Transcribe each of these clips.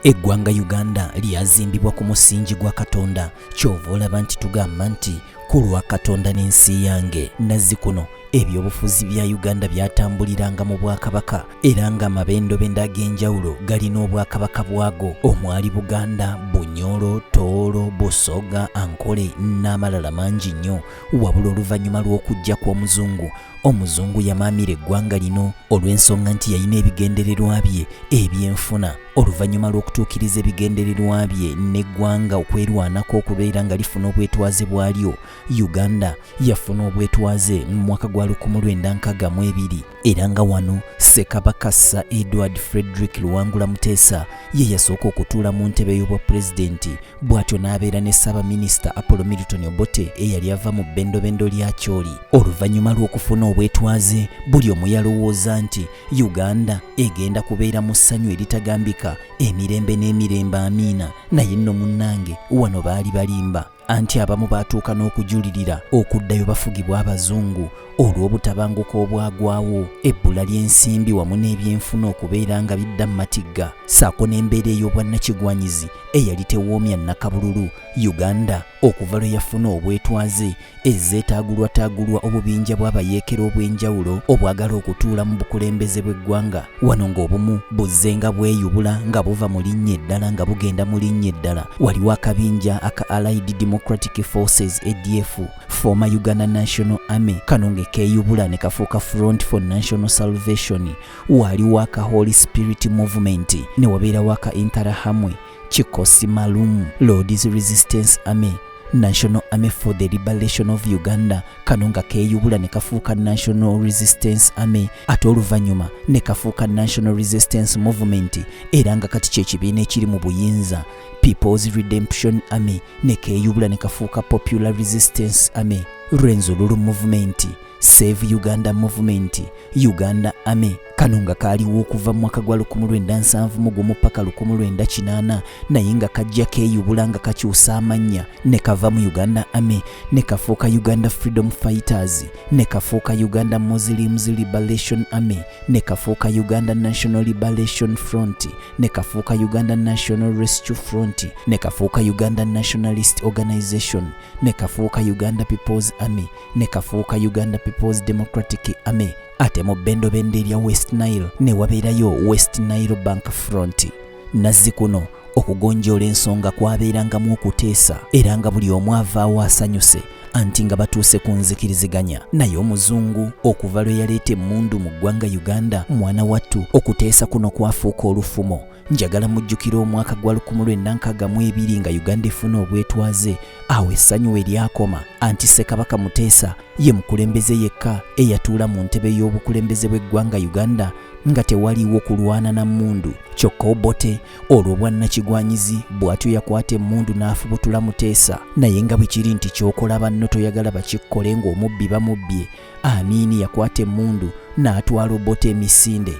Eggwanga Uganda lyazimbibwa ku musingi gwa Katonda, kyova olaba nti tugamba nti ku lwa Katonda n'ensi yange. Nazzikuno ebyobufuzi bya Uganda byatambuliranga mu Bwakabaka era nga amabendobendo ag'enjawulo galina Obwakabaka bwago omwali Buganda, Bunyoro, Tooro, Busoga, Ankole n'amalala mangi nnyo. Wabula oluvannyuma lw'okujja kw'omuzungu, omuzungu yamaamira eggwanga lino olw'ensonga nti yalina ebigendererwa bye ebyenfuna. Oluvannyuma lw'okutuukiriza ebigendererwa bye n'eggwanga okwerwanako okubeera nga lifuna obwetwaze bwalyo, Uganda yafuna obwetwaze mu mwaka gwa 1962 era nga wano Ssekabaka Sir Edward Frederick Luwangula Muteesa ye yasooka okutuula mu ntebe y'obwapulezidenti, bw'atyo n'abeera ne Ssaabaminisita Apollo Milton Obote eyali ava mu bbendobendo lya Kyoli. Oluvannyuma lw'okufuna obwetwaze, buli omu yalowooza nti Uganda egenda kubeera mu ssanyu eritagambika, emirembe n'emirembe amiina. Naye nno munnange wano baali balimba, anti abamu baatuuka n'okujulirira okuddayo bafugibwa abazungu olw'obutabanguko obwagwawo, ebbula ly'ensimbi wamu n'ebyenfuna okubeera nga bidda mu matigga, ssaako n'embeera ey'obwannakigwanyizi eyali tewoomya nnakabululu. Uganda okuva lwe yafuna obwetwaze ezzeetaagulwataagulwa obubinja bw'abayeekera obw'enjawulo obwagala okutuula mu bukulembeze bw'eggwanga, wano ng'obumu buzze nga bweyubula nga buva mu linnya eddala nga bugenda mu linnya eddala. Waliwo akabinja aka Allied Democratic Forces ADF, former Uganda National Army, kano ng'ekeeyubula ne kafuuka Front for National Salvation. Waliwo aka Holy Spirit Movement, ne wabeerawo aka Interahamwe, Kikosi Maalum, Lord's Resistance Army, National Army for the Liberation of Uganda, kano nga keeyubula ne kafuuka National Resistance Army, ate oluvannyuma ne kafuuka National Resistance Movement, era nga kati kyekibiina ekiri mu buyinza. People's Redemption Army ne keeyubula ne kafuuka Popular Resistance Army, Rwenzululu Movement, Save Uganda Movement, Uganda Army, kano nga kaaliwo okuva mu mwaka gwa 1971 paka 1980, naye nga kajja keeyubula nga kakyusa amannya ne kava mu Uganda Army ne kafuuka Uganda Freedom Fighters, ne kafuuka Uganda Muslims Liberation Army, ne kafuuka Uganda National Liberation Front, ne kafuuka Uganda National Rescue Front, ne kafuuka Uganda Nationalist Organization, ne kafuuka Uganda People's Army, ne kafuuka Uganda People's Democratic Army. Ate mu bbendobendo erya West Nile ne wabeerayo West Nile Bank Front. Nazzikuno okugonjoola ensonga kwabeerangamu okuteesa era nga buli omu avaawo asanyuse anti nga batuuse ku nzikiriziganya. Naye omuzungu okuva lwe yaleeta emmundu mu ggwanga Uganda, mwana wattu, okuteesa kuno kwafuuka olufumo. Njagala mujjukira omwaka gwa 1962 nga Uganda efuna obwetwaze, awo essanyu we lyakoma, anti Ssekabaka Muteesa ye mukulembeze yekka eyatuula mu ntebe y'obukulembeze bw'eggwanga Uganda nga tewaliwo kulwana na mmundu. Kyokka Obote olw'obwannakigwanyizi bw'atyo yakwata emmundu n'afubutula Muteesa. Naye nga bwe kiri nti ky'okola banno toyagala bakikkole ng'omubbi bamubbye, Amiini yakwata emmundu n'atwala Obote emisinde.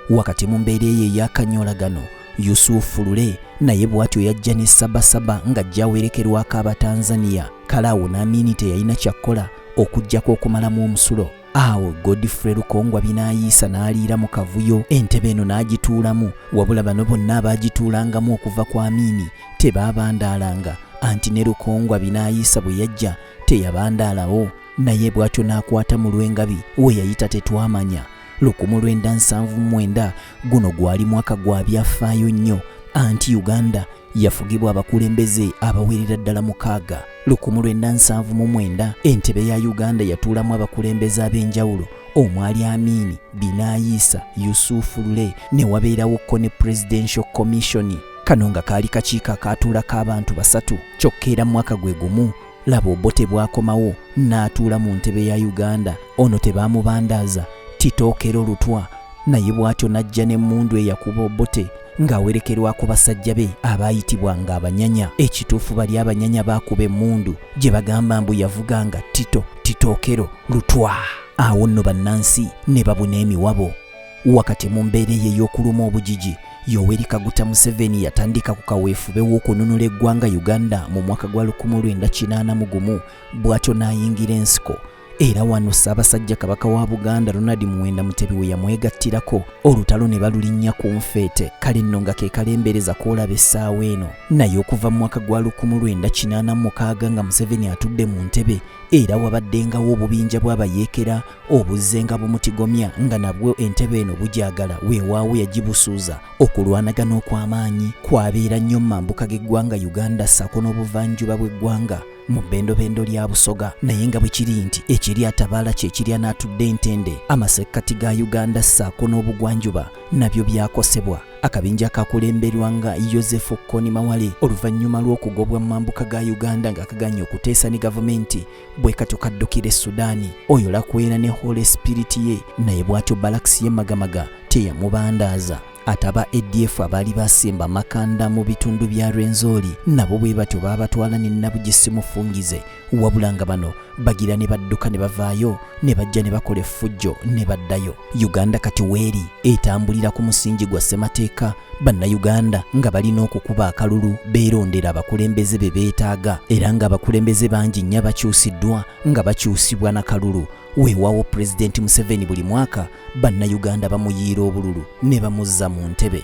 Wakati mu mbeera eyo ey'akanyolagano, Yusufu Lule naye bw'atyo yajja ne Sabasaba ng'ajja awerekerwako Abatanzania. Kale awo n'Amiini teyalina kyakkola okuggyako okumalamu omusulo. Awo Godfrey Lukongwa binaayiisa n'aliira mu kavuyo, entebe eno n'agituulamu, wabula bano bonna abaagituulangamu okuva ku Amiini tebaabandaalanga, anti ne Lukongwa binaayiisa bwe yajja teyabandaalawo. Naye bw'atyo n'akwata mu lw'engabi we yayita tetwamanya. 1979 guno gwali mwaka gwa byafaayo nnyo, anti Uganda yafugibwa abakulembeze abawerera ddala 6. 1979 entebe ya Uganda yatuulamu abakulembeze ab'enjawulo omwali Amiini, Binaayiisa, Yusufu Lule, ne wabeerawo ko ne Presidential Commission. Kano nga kaali kakiiko akaatuulako abantu 3. Kyokka era mwaka gwe gumu laba Obote bwakomawo n'atuula mu ntebe ya Uganda. Ono tebaamubandaaza, Titookero Lutwa, naye bw'atyo n'ajja n'emmundu eyakuba Obote ng'awerekerwako basajja be abaayitibwanga abanyanya. Ekituufu bali abanyanya baakuba emmundu gye bagamba mbu yavuganga Titookero Lutwa. Awo nno bannansi ne babuna emiwabo. Wakati mu mbeera eyo ey'okuluma obujiji, Yoweri Kaguta Museveni yatandika ku kaweefube w'okununula eggwanga Uganda mu mwaka gwa 1981, bw'atyo n'ayingira ensiko era wano Ssaabasajja Kabaka wa Buganda Ronald Muwenda Mutebi we yamwegattirako olutalo ne balulinnya ku nfeete. Kale nno nga ke kalembereza koolaba essaawa eno. Naye okuva mu mwaka gwa 1986 nga Museveni atudde mu ntebe era wabaddengawo obubinja bw'abayeekera obuzze nga bumutigomya nga nabwo entebe eno bujaagala weewaawo yagibusuuza. Okulwanagana okw'amaanyi kwabeera nnyo mu mambuka g'eggwanga Uganda ssaako n'obuvanjuba bw'eggwanga mu bbendobendo lya Busoga, naye nga bwe kiri nti ekiri atabaala kye kiri anaatudde entende. Amasekkati ga Uganda ssaako n'obugwanjuba nabyo byakosebwa. Akabinja kakulemberwa nga Joseph Kony Mawale oluvannyuma lw'okugobwa mu mambuka ga Uganda nga kaganye okuteesa ne gavumenti bwe katyo kaddukira Sudaani. Oyo Lakwera ne Holy Spirit ye naye bw'atyo Balax ye Magamaga teyamubandaaza. Ataba ADF abaali basimba makanda mu bitundu bya Rwenzori nabo bwe batyo baabatwala ne Nabugisi mufungize, wabula nga bano bagira ne badduka ne bavaayo ne bajja ne bakola effujjo ne baddayo. Uganda kati weeri etambulira ku musingi gwa ssemateeka. Bannayuganda nga balina okukuba akalulu beerondera abakulembeze be beetaaga era nga abakulembeze bangi nnyo bakyusiddwa nga bakyusibwa na kalulu. Weewaawo Pulezidenti Museveni buli mwaka bannayuganda bamuyiira obululu ne bamuzza mu ntebe.